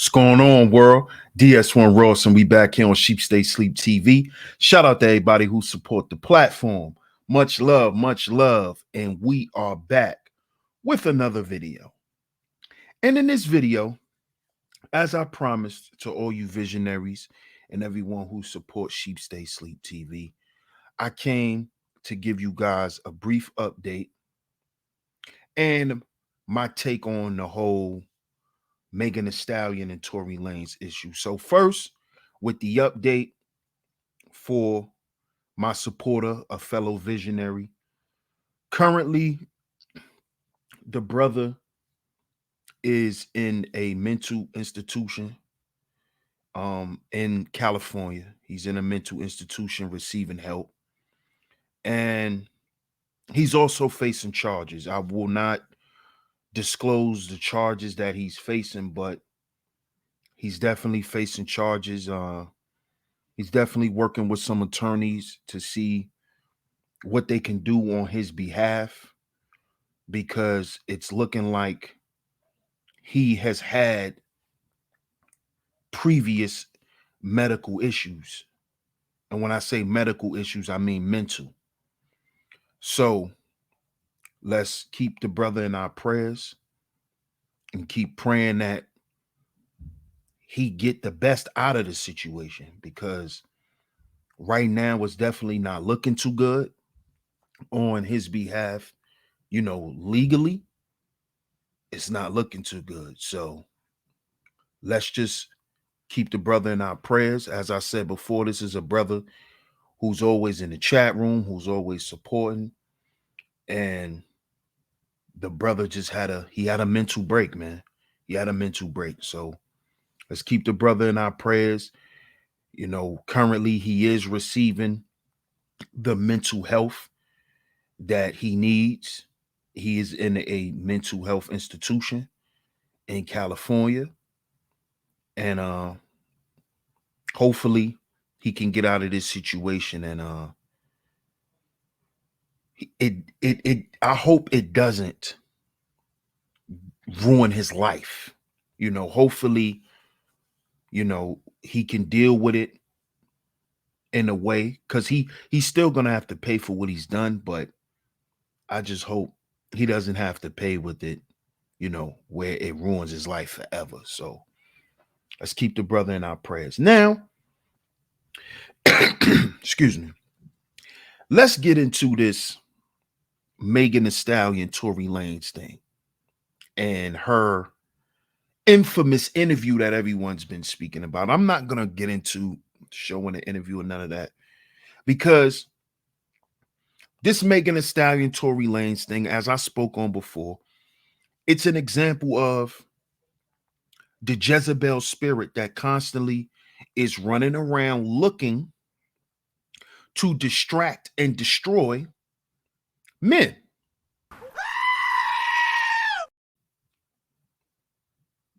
What's going on, world? DS1 Ross, and we back here on Sheep Stay Sleep TV. Shout out to everybody who support the platform. Much love, and we are back with another video. And in this video, as I promised to all you visionaries and everyone who supports Sheep Stay Sleep TV, I came to give you guys a brief update and my take on the whole Megan Thee Stallion and Tory Lanez issue. So first, with the update for my supporter, a fellow visionary, currently the brother is in a mental institution in California. He's in a mental institution receiving help, and he's also facing charges. I will not disclose the charges that he's facing, but he's definitely facing charges. He's definitely working with some attorneys to see what they can do on his behalf, because it's looking like he has had previous medical issues. And when I say medical issues, I mean mental. So let's keep the brother in our prayers and keep praying that he get the best out of the situation, because right now it's definitely not looking too good on his behalf. Legally, it's not looking too good. So let's just keep the brother in our prayers. As I said before, this is a brother who's always in the chat room, who's always supporting. And the brother just had a mental break, man. He had a mental break. So let's keep the brother in our prayers. Currently he is receiving the mental health that he needs. He is in a mental health institution in California. And hopefully he can get out of this situation, and I hope it doesn't ruin his life. Hopefully, he can deal with it in a way, because he's still gonna have to pay for what he's done, but I just hope he doesn't have to pay with it, where it ruins his life forever. So let's keep the brother in our prayers. Now, excuse me. Let's get into this Megan Thee Stallion, Tory Lanez thing, and her infamous interview that everyone's been speaking about. I'm not going to get into showing the interview or none of that, because this Megan Thee Stallion, Tory Lanez thing, as I spoke on before, it's an example of the Jezebel spirit that constantly is running around looking to distract and destroy men.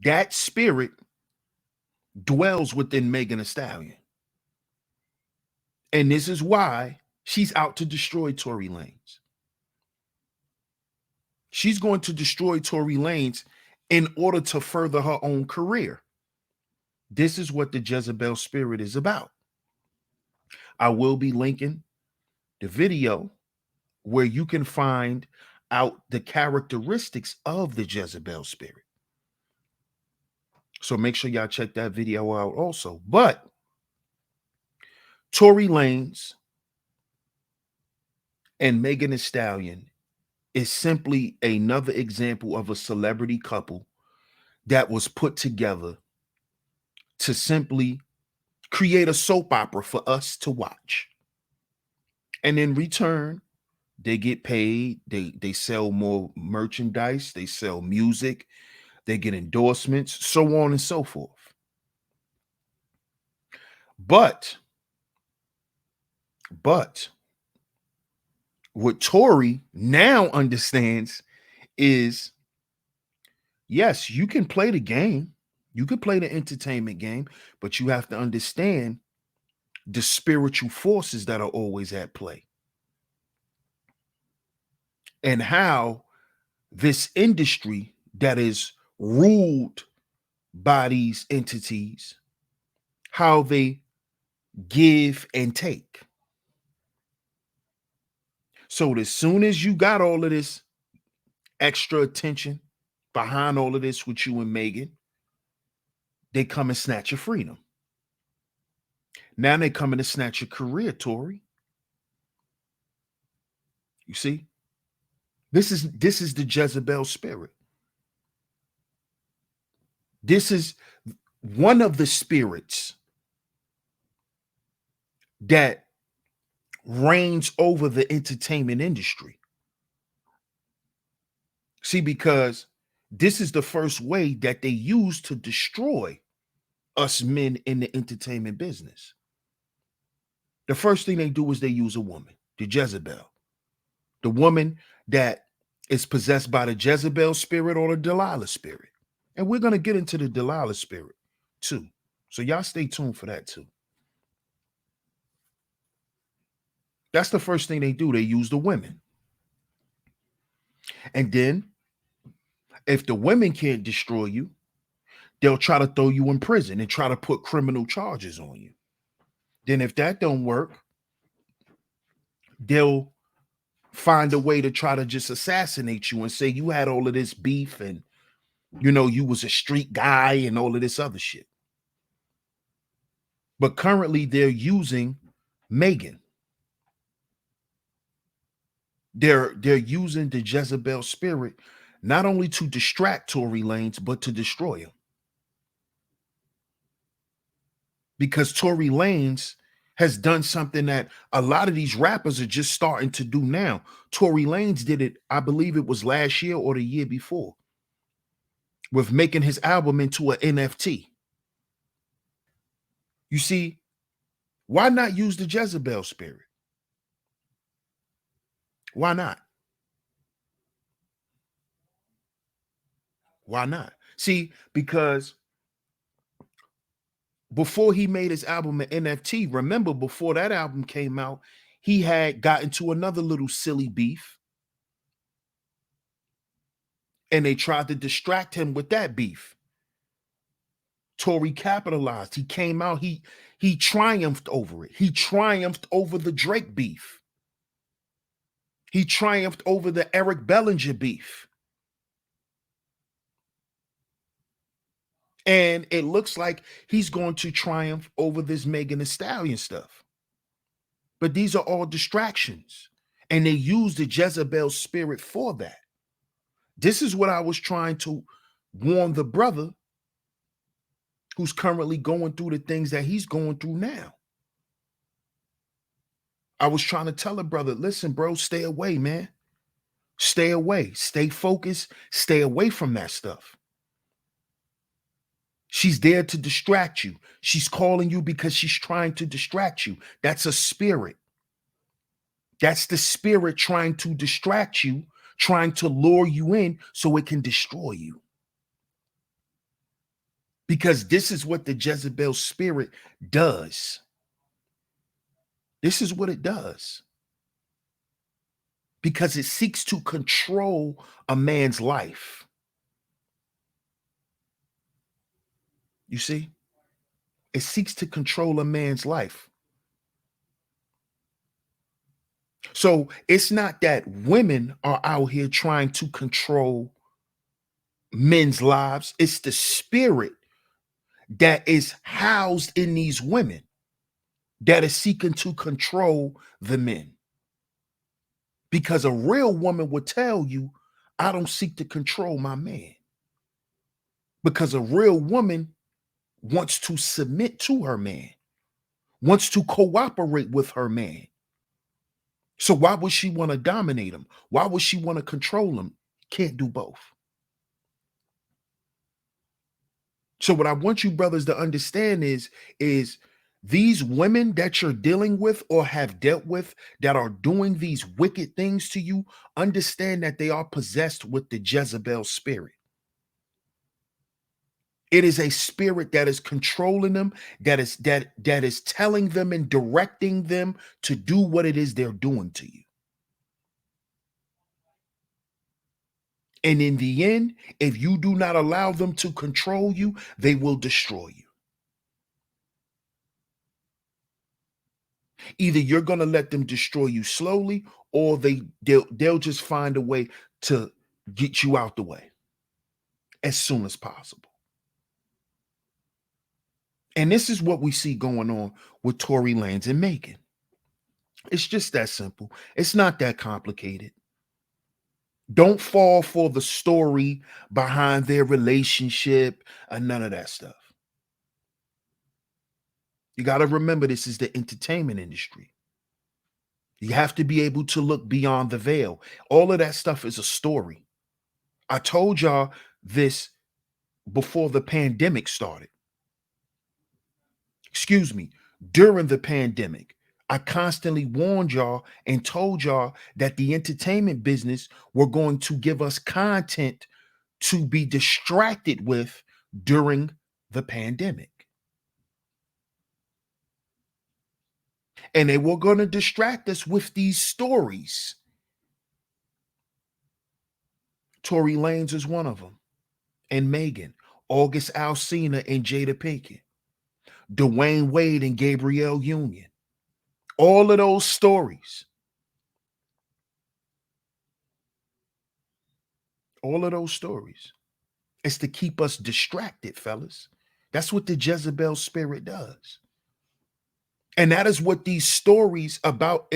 That spirit dwells within Megan Thee Stallion. And this is why she's out to destroy Tory Lanez. She's going to destroy Tory Lanez in order to further her own career. This is what the Jezebel spirit is about. I will be linking the video where you can find out the characteristics of the Jezebel spirit. So make sure y'all check that video out also. But Tory Lanez and Megan Thee Stallion is simply another example of a celebrity couple that was put together to simply create a soap opera for us to watch. And in return, they get paid, they sell more merchandise, they sell music, they get endorsements, so on and so forth. But what Tory now understands is, yes, you can play the game, you can play the entertainment game, but you have to understand the spiritual forces that are always at play, and how this industry that is ruled by these entities, how they give and take. So as soon as you got all of this extra attention behind all of this with you and Megan, they come and snatch your freedom. Now they coming to snatch your career, Tori. You see? This is the Jezebel spirit. This is one of the spirits that reigns over the entertainment industry. See, because this is the first way that they use to destroy us men in the entertainment business. The first thing they do is they use a woman, the Jezebel, the woman that is possessed by the Jezebel spirit or the Delilah spirit. And we're going to get into the Delilah spirit too. So y'all stay tuned for that too. That's the first thing they do. They use the women. And then if the women can't destroy you, they'll try to throw you in prison and try to put criminal charges on you. Then if that don't work, they'll find a way to try to just assassinate you and say you had all of this beef and you was a street guy and all of this other shit. But currently they're using Megan. They're using the Jezebel spirit not only to distract Tory Lanez, but to destroy him. Because Tory Lanez has done something that a lot of these rappers are just starting to do now. Tory Lanez did it, I believe it was last year or the year before, with making his album into an NFT. You see, why not use the Jezebel spirit? Why not? Why not? See, because before he made his album an NFT, remember before that album came out, he had got into another little silly beef. And they tried to distract him with that beef. Tory capitalized. He came out, he triumphed over it. He triumphed over the Drake beef. He triumphed over the Eric Bellinger beef. And it looks like he's going to triumph over this Megan Thee Stallion stuff. But these are all distractions. And they use the Jezebel spirit for that. This is what I was trying to warn the brother who's currently going through the things that he's going through now. I was trying to tell a brother, listen, bro, stay away, man. Stay away. Stay focused. Stay away from that stuff. She's there to distract you. She's calling you because she's trying to distract you. That's a spirit. That's the spirit trying to distract you, trying to lure you in so it can destroy you. Because this is what the Jezebel spirit does. This is what it does. Because it seeks to control a man's life. You see? It seeks to control a man's life. So it's not that women are out here trying to control men's lives. It's the spirit that is housed in these women that is seeking to control the men. Because a real woman would tell you, I don't seek to control my man. Because a real woman wants to submit to her man, wants to cooperate with her man. So why would she want to dominate him? Why would she want to control him? Can't do both. So what I want you brothers to understand is these women that you're dealing with or have dealt with that are doing these wicked things to you, understand that they are possessed with the Jezebel spirit. It is a spirit that is controlling them, that is telling them and directing them to do what it is they're doing to you. And in the end, if you do not allow them to control you, they will destroy you. Either you're going to let them destroy you slowly, or they'll just find a way to get you out the way as soon as possible. And this is what we see going on with Tory Lanez and Megan. It's just that simple. It's not that complicated. Don't fall for the story behind their relationship and none of that stuff. You got to remember, this is the entertainment industry. You have to be able to look beyond the veil. All of that stuff is a story. I told y'all this before the pandemic started. Excuse me, during the pandemic. I constantly warned y'all and told y'all that the entertainment business were going to give us content to be distracted with during the pandemic. And they were going to distract us with these stories. Tory Lanez is one of them. And Megan, August Alsina and Jada Pinkett, Dwayne Wade and Gabrielle Union. All of those stories. All of those stories. It's to keep us distracted, fellas. That's what the Jezebel spirit does. And that is what these stories about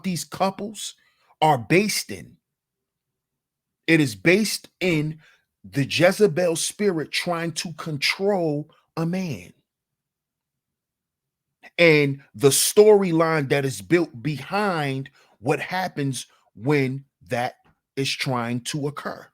these couples are based in. It is based in the Jezebel spirit trying to control a man. And the storyline that is built behind what happens when that is trying to occur.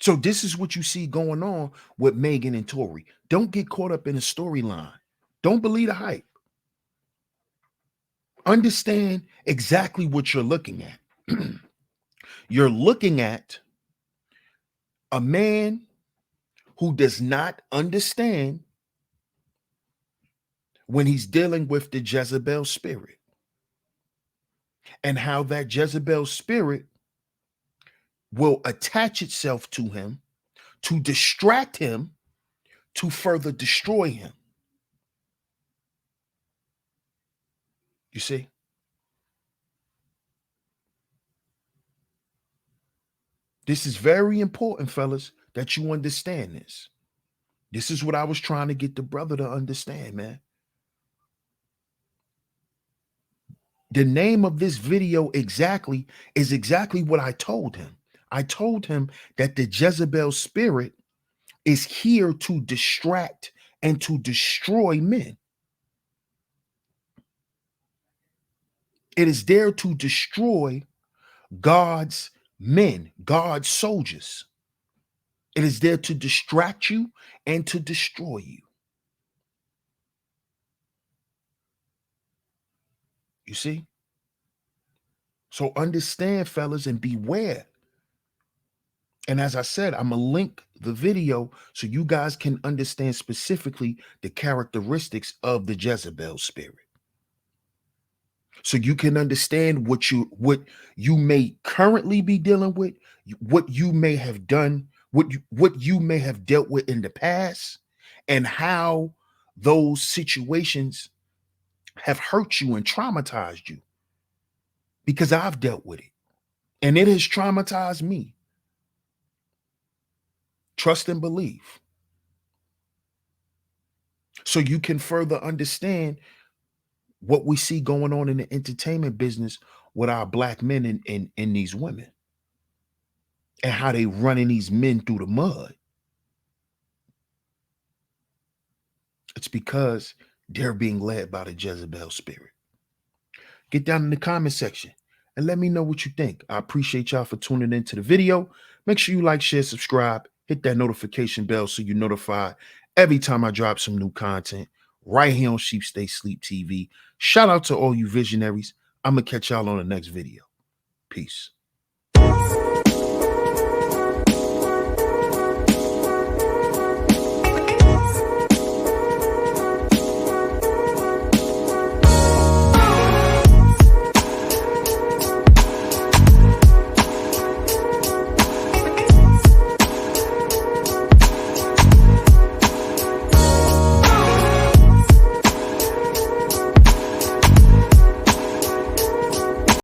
So this is what you see going on with Megan and Tory. Don't get caught up in a storyline. Don't believe the hype. Understand exactly what you're looking at. You're looking at a man who does not understand when he's dealing with the Jezebel spirit, and how that Jezebel spirit will attach itself to him to distract him, to further destroy him. You see? This is very important, fellas, that you understand this. This is what I was trying to get the brother to understand, man. The name of this video exactly is exactly what I told him. I told him that the Jezebel spirit is here to distract and to destroy men. It is there to destroy God's men, God's soldiers. It is there to distract you and to destroy you. You see? So understand, fellas, and beware. And as I said, I'm going to link the video so you guys can understand specifically the characteristics of the Jezebel spirit. So you can understand what you may currently be dealing with, what you may have done, what you may have dealt with in the past, and how those situations have hurt you and traumatized you. Because I've dealt with it, and it has traumatized me. Trust and believe. So you can further understand what we see going on in the entertainment business with our black men and these women, and how they running these men through the mud. It's because they're being led by the Jezebel spirit. Get down in the comment section and let me know what you think. I appreciate y'all for tuning into the video. Make sure you like, share, subscribe, hit that notification bell so you're notified every time I drop some new content right here on Sheep Stay Sleep TV. Shout out to all you visionaries. I'm going to catch y'all on the next video. Peace.